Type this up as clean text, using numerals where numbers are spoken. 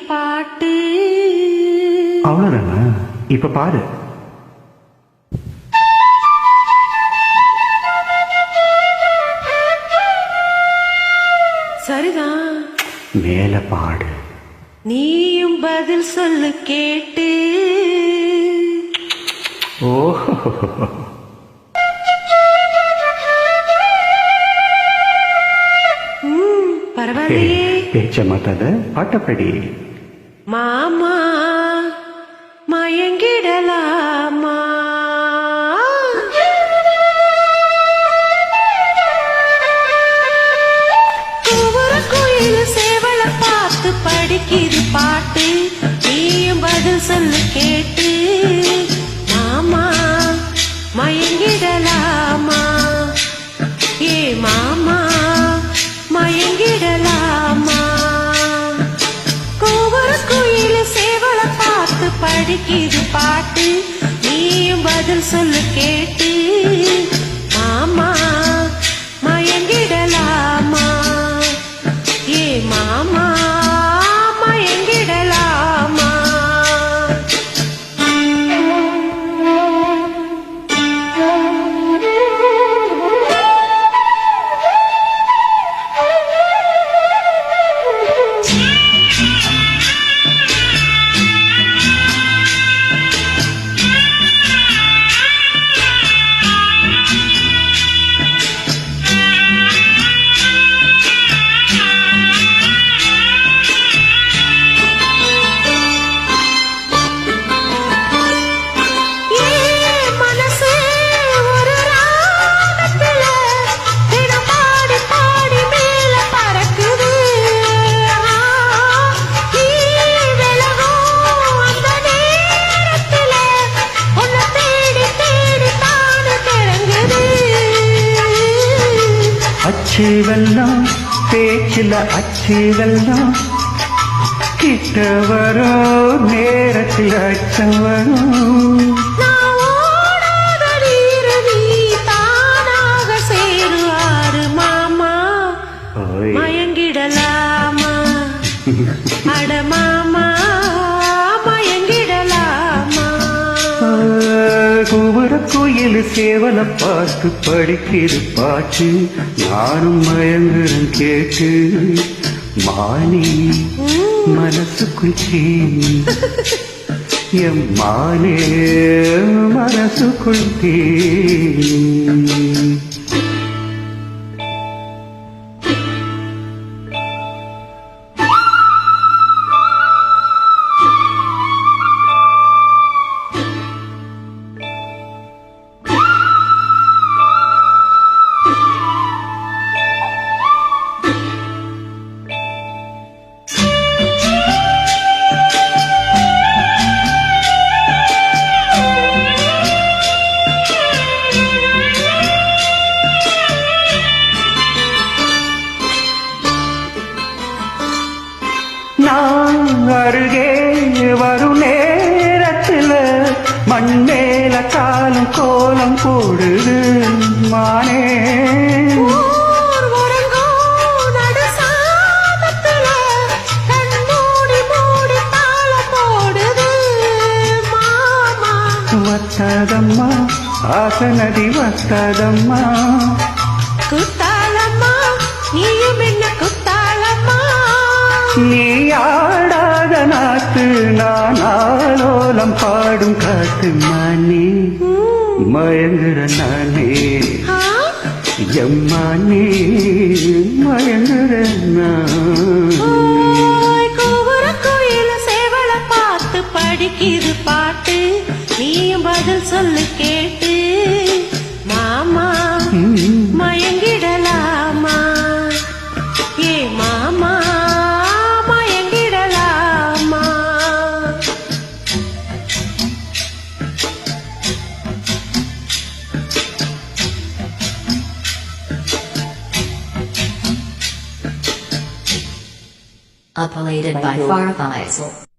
பாட்டு. அவ்வளவுதானா? இப்ப பாரு. சரிதான். மேல பாடு. நீயும் பதில் சொல்லு கேட்டு. ஓஹோ, பரவாயில்லையே. பேச்ச மாட்டாத, பாட்டப்படி. மாமா மயங்கிடலாமா? கோயில் சேவல பார்த்து படிக்கிது பாட்டு. நீயும் பதில் சொல்லு கேட்டு. மாமா மயங்கிடலாமா? ஏ மாமா மயங்கிடலாமா? கோயில சேவல பார்த்து படிக்கிது பாட்டு. நீயும் பதில் சொல்லு கேட்டு. மாமா மயங்கிடலாமா? ஏ மாமா மயங்கிடலாமா? அச்சு வெல்லம் பேச்சில அச்சு வெல்லம் கிட்ட வரும் நேரத்தில் அச்சம் வரும். மாமா மயங்கிடலாமா? அட மாமா மயங்கிடலாமா? கூவுற கோயில் சேவல பார்த்து படிக்கிது பாட்டு. நானும் மயங்குறேன் கேட்டு. மானி மனசுக்குள் தேனி, எம் மானே மனசுக்குள் தேனி. நான் அருகே வரும் நேரத்தில் மண்மேல காலம் கோலம் போடுது மானே. வத்தாதம்மா ஆசனதி வத்தாதம்மா. குத்தாலம்மா நீயும் என்ன குத்தாலம்மா? நீ ஆடாத நாத்து நான் ஆலோலம் பாடும் காத்து. மானே மயங்குற நானே எம்மானே மயங்குற கோயில சேவல பார்த்து படிக்கிது பாட்டு. நீயும் பதில் சொல்லு கேட்டு. மாமா மயங்கிடலாமா? ஏ மாமா மயங்கிடலாமா? Uploaded by Farfaisal.